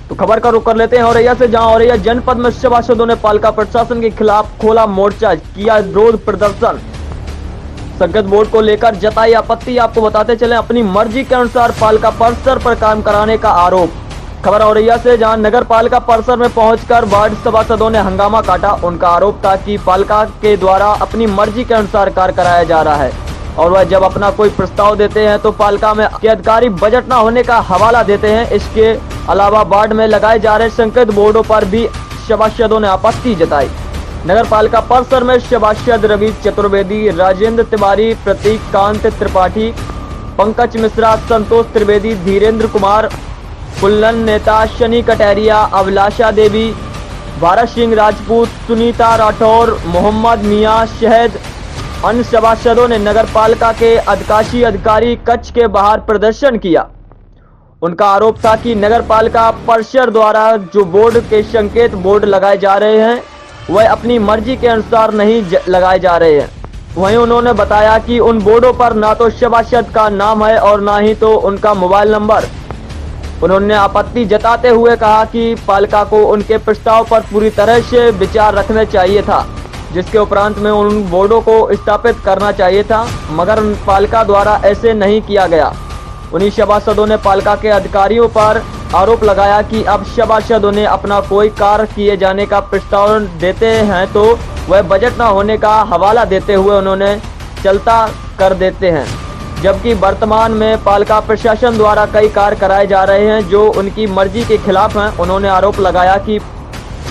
तो खबर का रुख कर लेते हैं औरैया से, जहां औरैया जनपद में सभासदों ने पालिका प्रशासन के खिलाफ खोला मोर्चा, किया विरोध प्रदर्शन। संकेत बोर्ड को लेकर जताई आपत्ति। आपको बताते चले, अपनी मर्जी के अनुसार पालिका परिसर पर काम कराने का आरोप। खबर औरैया से, जहां नगर पालिका परिसर में पहुंचकर वार्ड सभासदों ने हंगामा काटा। उनका आरोप था कि पालिका के द्वारा अपनी मर्जी के अनुसार कार्य कराया जा रहा है और वह जब अपना कोई प्रस्ताव देते हैं तो पालिका में के अधिकारी बजट न होने का हवाला देते हैं। इसके अलावा वार्ड में लगाए जा रहे संकेत बोर्डों पर भी सभासदों ने आपत्ति जताई। नगर पालिका परिसर में सभासद रवि चतुर्वेदी, राजेंद्र तिवारी, प्रतीक कांत त्रिपाठी, पंकज मिश्रा, संतोष त्रिवेदी, धीरेन्द्र कुमार, कुल्लन नेता, शनि कटेरिया, अभिलाषा देवी, भारत सिंह राजपूत, सुनीता राठौर, मोहम्मद मियां शहद अन्य सभासदों ने नगर पालिका के अधिकाशी अधिकारी कक्ष के बाहर प्रदर्शन किया। उनका आरोप था कि नगर पालिका परिषद द्वारा जो बोर्ड के संकेत बोर्ड लगाए जा रहे हैं वह अपनी मर्जी के अनुसार नहीं लगाए जा रहे हैं। वहीं उन्होंने बताया कि उन बोर्डों पर ना तो सभासद का नाम है और ना ही तो उनका मोबाइल नंबर। उन्होंने आपत्ति जताते हुए कहा कि पालिका को उनके प्रस्ताव पर पूरी तरह से विचार रखना चाहिए था, जिसके उपरांत में उन बोर्डों को स्थापित करना चाहिए था, मगर पालिका द्वारा ऐसे नहीं किया गया। उन्हीं सभासदों ने पालिका के अधिकारियों पर आरोप लगाया कि अब सभासदों ने अपना कोई कार्य किए जाने का प्रस्ताव देते हैं तो वह बजट न होने का हवाला देते हुए उन्होंने चलता कर देते हैं, जबकि वर्तमान में पालिका प्रशासन द्वारा कई कार्य कराए जा रहे हैं जो उनकी मर्जी के खिलाफ हैं। उन्होंने आरोप लगाया कि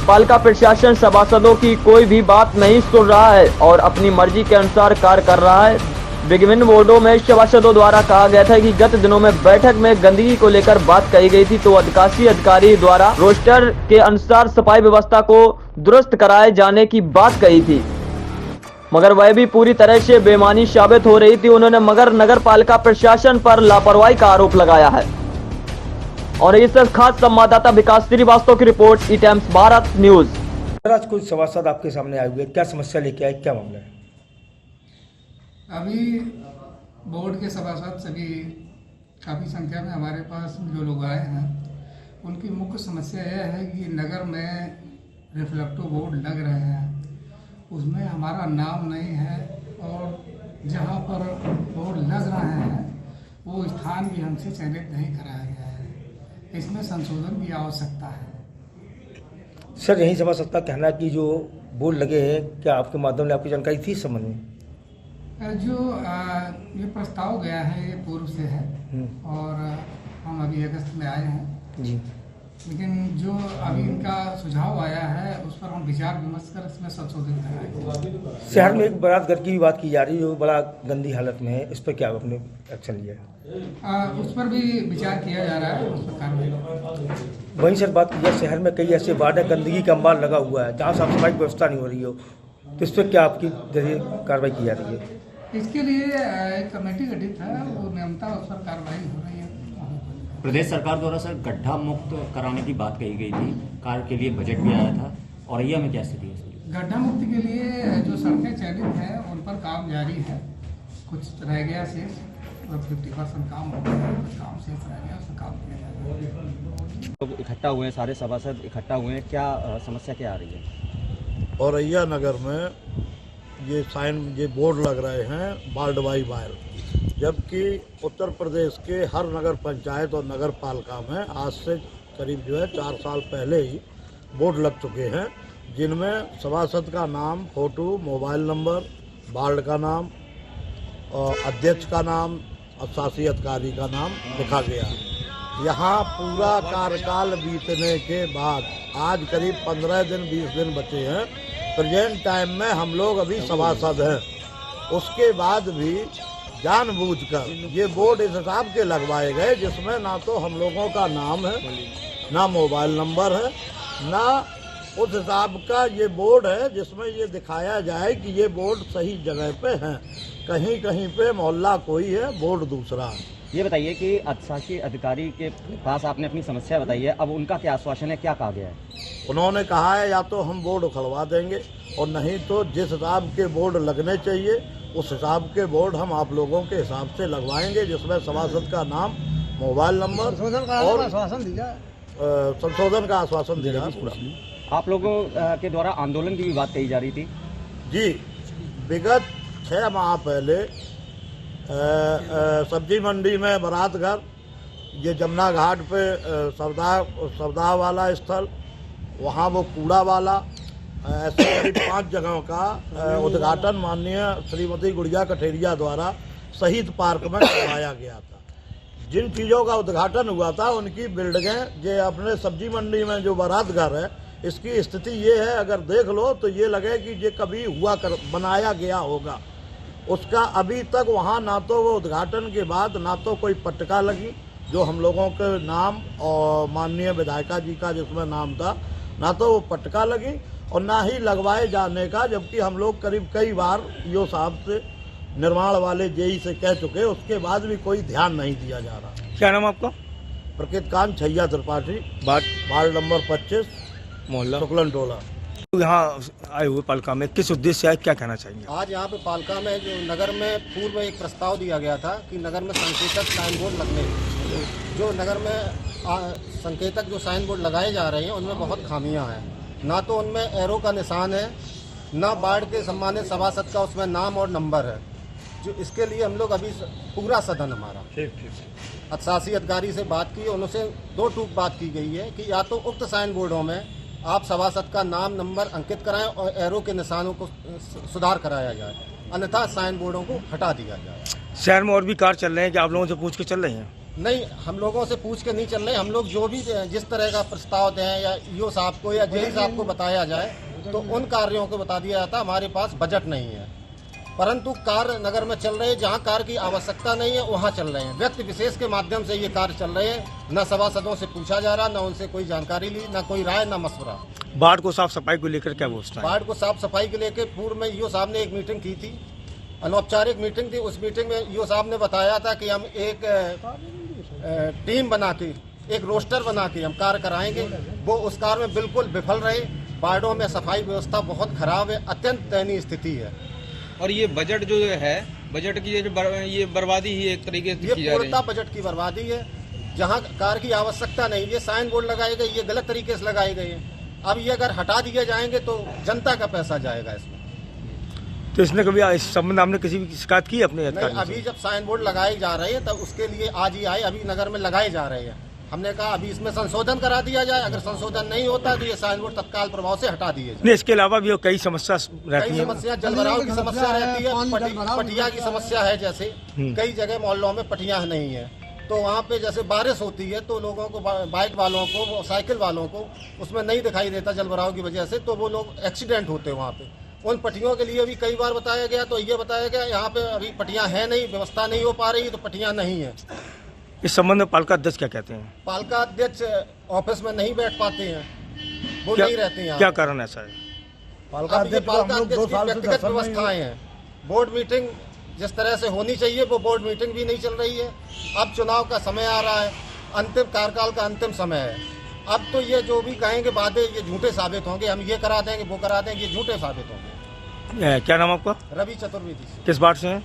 पालिका प्रशासन सभासदों की कोई भी बात नहीं सुन रहा है और अपनी मर्जी के अनुसार कार्य कर रहा है। विभिन्न बोर्डों में सभासदों द्वारा कहा गया था कि गत दिनों में बैठक में गंदगी को लेकर बात कही गई थी, तो अधिकाशी अधिकारी द्वारा रोस्टर के अनुसार सफाई व्यवस्था को दुरुस्त कराए जाने की बात कही थी, मगर वह भी पूरी तरह से बेईमानी साबित हो रही थी। उन्होंने मगर नगर पालिका प्रशासन पर लापरवाही का आरोप लगाया है। और इस खास संवाददाता विकास श्रीवास्तव की रिपोर्ट, ई टाइम्स भारत न्यूज। आज कुछ सभासद आपके सामने आए हुए, क्या समस्या लेके आए, क्या मामला है? अभी बोर्ड के सभासद सभी काफ़ी संख्या में हमारे पास जो लोग आए हैं, उनकी मुख्य समस्या यह है कि नगर में रिफ्लेक्टिव बोर्ड लग रहे हैं, उसमें हमारा नाम नहीं है और जहां पर बोर्ड लग रहे हैं वो स्थान भी हमसे चयनित नहीं कराया गया है। इसमें संशोधन की आवश्यकता है। सर, यही सभासद का कहना है कि जो बोर्ड लगे हैं, क्या आपके माध्यम से आपकी जानकारी थी इस संबंध में? जो ये प्रस्ताव गया है ये पूर्व से है और हम अभी अगस्त में आए हैं जी, लेकिन जो अभी इनका सुझाव आया है उस पर हम विचार विमर्श कर इसमें संशोधन करेंगे। शहर में एक बारात घर की भी बात की जा रही है जो बड़ा गंदी हालत में है, इस पर क्या आपने एक्शन लिया है? उस पर भी विचार किया जा रहा है, उस पर कार्रवाई। वहीं सर बात की जाए, शहर में कई ऐसे वार्ड है गंदगी का अंबार लगा हुआ है जहाँ साफ सफाई की व्यवस्था नहीं हो रही हो, तो इस पर क्या आपकी जरिए कार्रवाई की जा रही है? इसके लिए एक कमेटी गठित है, वो नियमता उस पर कार्रवाई हो रही है। प्रदेश सरकार द्वारा सर गड्ढा मुक्त कराने की बात कही गई थी, कार्य के लिए बजट भी आया था, औरैया में क्या स्थिति है सर? गड्ढा मुक्ति के लिए जो सड़कें चयनित हैं उन पर काम जारी है, कुछ रह गया शेष, 50% काम हो गया, कुछ काम शेष रह गया, उसका काम किया जा रहा है। लोग इकट्ठा हुए हैं, सारे सभासद इकट्ठा हुए हैं, क्या समस्या क्या आ रही है? औरैया नगर में ये बोर्ड लग रहे हैं वार्ड बाई वार्ड, जबकि उत्तर प्रदेश के हर नगर पंचायत और नगर पालिका में आज से करीब 4 साल पहले ही बोर्ड लग चुके हैं, जिनमें सभासद का नाम, फोटो, मोबाइल नंबर, वार्ड का नाम और अध्यक्ष का नाम और शासी अधिकारी का नाम लिखा गया है। यहाँ पूरा कार्यकाल बीतने के बाद आज करीब 15 दिन 20 दिन बचे हैं, प्रेजेंट टाइम में हम लोग अभी सभासद हैं, उसके बाद भी जानबूझकर ये बोर्ड इस हिसाब के लगवाए गए जिसमें ना तो हम लोगों का नाम है, ना मोबाइल नंबर है, ना उस हिसाब का ये बोर्ड है जिसमें ये दिखाया जाए कि ये बोर्ड सही जगह पे है। कहीं कहीं पे मोहल्ला कोई है, बोर्ड दूसरा है। ये बताइए कि अधिशासी अधिकारी के पास आपने अपनी समस्या बताई है, अब उनका क्या आश्वासन है, क्या कहा गया है? उन्होंने कहा है या तो हम बोर्ड उखड़वा देंगे और नहीं तो जिस हिसाब के बोर्ड लगने चाहिए उस हिसाब के बोर्ड हम आप लोगों के हिसाब से लगवाएंगे, जिसमें सभासद का नाम, मोबाइल नंबर संशोधन का आश्वासन दिया पूरा। आप लोगों के द्वारा आंदोलन की भी बात कही जा रही थी। जी, विगत 6 माह पहले सब्जी मंडी में बारात घर, ये जमुना घाट पे सौदा वाला स्थल, वहाँ वो कूड़ा वाला, ऐसे करीब 5 जगहों का उद्घाटन माननीय श्रीमती गुड़िया कठेरिया द्वारा शहीद पार्क में करवाया गया था। जिन चीज़ों का उद्घाटन हुआ था उनकी बिल्डिंगें, ये अपने सब्जी मंडी में जो बारात घर है, इसकी स्थिति ये है, अगर देख लो तो ये लगे कि ये कभी बनाया गया होगा। उसका अभी तक वहाँ ना तो वो उद्घाटन के बाद ना तो कोई पट्टिका लगी जो हम लोगों के नाम और माननीय विधायिका जी का जिसमें नाम था, ना तो वो पट्टिका लगी और ना ही लगवाए जाने का, जबकि हम लोग करीब कई बार ईओ साहब से, निर्माण वाले जेई से कह चुके, उसके बाद भी कोई ध्यान नहीं दिया जा रहा। क्या नाम आपका? प्रकृत कांत छैया त्रिपाठी, वार्ड नंबर 25, मोहल्ला शुक्लन टोला। यहाँ आए हुए पालिका में किस उद्देश्य से आए, क्या कहना चाहेंगे? आज यहाँ पे पालिका में जो नगर में पूर्व में एक प्रस्ताव दिया गया था कि नगर में संकेतक साइन बोर्ड लगने, जो नगर में संकेतक जो साइन बोर्ड लगाए जा रहे हैं उनमें बहुत खामियां हैं। ना तो उनमें एरो का निशान है, ना वार्ड के सम्मानित सभासद का उसमें नाम और नंबर है। जो इसके लिए हम लोग अभी पूरा सदन हमारा शासी अधिकारी से बात की, उनसे 2 टूक बात की गई है कि या तो उक्त साइन बोर्डों में आप सभासद का नाम नंबर अंकित कराएं और एरो के निशानों को सुधार कराया जाए, अन्यथा साइन बोर्डों को हटा दिया जाए। शहर में और भी कार्य चल रहे हैं कि आप लोगों से पूछ के चल रहे हैं? नहीं, हम लोगों से पूछ के नहीं चल रहे। हम लोग जो भी जिस तरह का प्रस्ताव दें या ईओ साहब को या जेई साहब को बताया जाए तो उन कार्यों को बता दिया जाता। हमारे पास बजट नहीं है, परंतु कार्य नगर में चल रहे हैं। जहाँ कार्य की आवश्यकता नहीं है वहाँ चल रहे हैं। व्यक्ति विशेष के माध्यम से ये कार्य चल रहे हैं। न सभासदों से पूछा जा रहा, न उनसे कोई जानकारी ली, न कोई राय, न मशवरा। वार्ड को साफ सफाई को लेकर क्या व्यवस्था है? वार्ड को साफ सफाई को लेकर पूर्व में ईओ साहब ने एक मीटिंग की थी, अनौपचारिक मीटिंग थी। उस मीटिंग में ईओ साहब ने बताया था कि हम एक टीम बना के, एक रोस्टर बना के हम कार्य कराएंगे। वो उस कार्य में बिल्कुल विफल रहे। वार्डों में सफाई व्यवस्था बहुत खराब है, अत्यंत दयनीय स्थिति है। और ये बजट जो है, बजट की ये बर्बादी ही एक तरीके से की जा रही है। ये पूर्णतः बजट की बर्बादी है। जहाँ कार्य की आवश्यकता नहीं, ये साइन बोर्ड लगाए गए, ये गलत तरीके से लगाए गए हैं। अब ये अगर हटा दिए जाएंगे तो जनता का पैसा जाएगा इसमें। तो इसने कभी इस संबंध हमने किसी की शिकायत की अपने नहीं, अभी जब साइन बोर्ड लगाए जा रहे हैं तब उसके लिए आज ही आए, अभी नगर में लगाए जा रहे हैं। हमने कहा अभी इसमें संशोधन करा दिया जाए, अगर संशोधन नहीं होता तो ये साइन बोर्ड तत्काल प्रभाव से हटा दिए जाए। इसके अलावा भी कई समस्या रहती कई है। समस्या, जलभराव की समस्या रहती है, पटिया की समस्या है। जैसे कई जगह मोहल्लों में पटिया नहीं है, तो वहाँ पे जैसे बारिश होती है तो लोगों को, बाइक वालों को, साइकिल वालों को उसमें नहीं दिखाई देता जलभराव की वजह से, तो वो लोग एक्सीडेंट होते हैं वहाँ पे। उन पटियों के लिए भी कई बार बताया गया, तो ये बताया गया यहाँ पे अभी पटियाँ है नहीं, व्यवस्था नहीं हो पा रही, तो पटियाँ नहीं है। इस संबंध में पालिका अध्यक्ष क्या कहते हैं? पालिका अध्यक्ष ऑफिस में नहीं बैठ पाते हैं, वो नहीं रहते हैं। क्या कारण ऐसा है? पालिका अध्यक्ष की व्यक्तिगत व्यवस्थाएं हैं। बोर्ड मीटिंग जिस तरह से होनी चाहिए वो बोर्ड मीटिंग भी नहीं चल रही है। अब चुनाव का समय आ रहा है, अंतिम कार्यकाल का अंतिम समय है। अब तो ये जो भी कहेंगे वादे ये झूठे साबित होंगे। हम ये करा देंगे, वो करा देंगे, ये झूठे साबित होंगे। क्या नाम आपका? रवि चतुर्वेदी। किस वार्ड से हैं?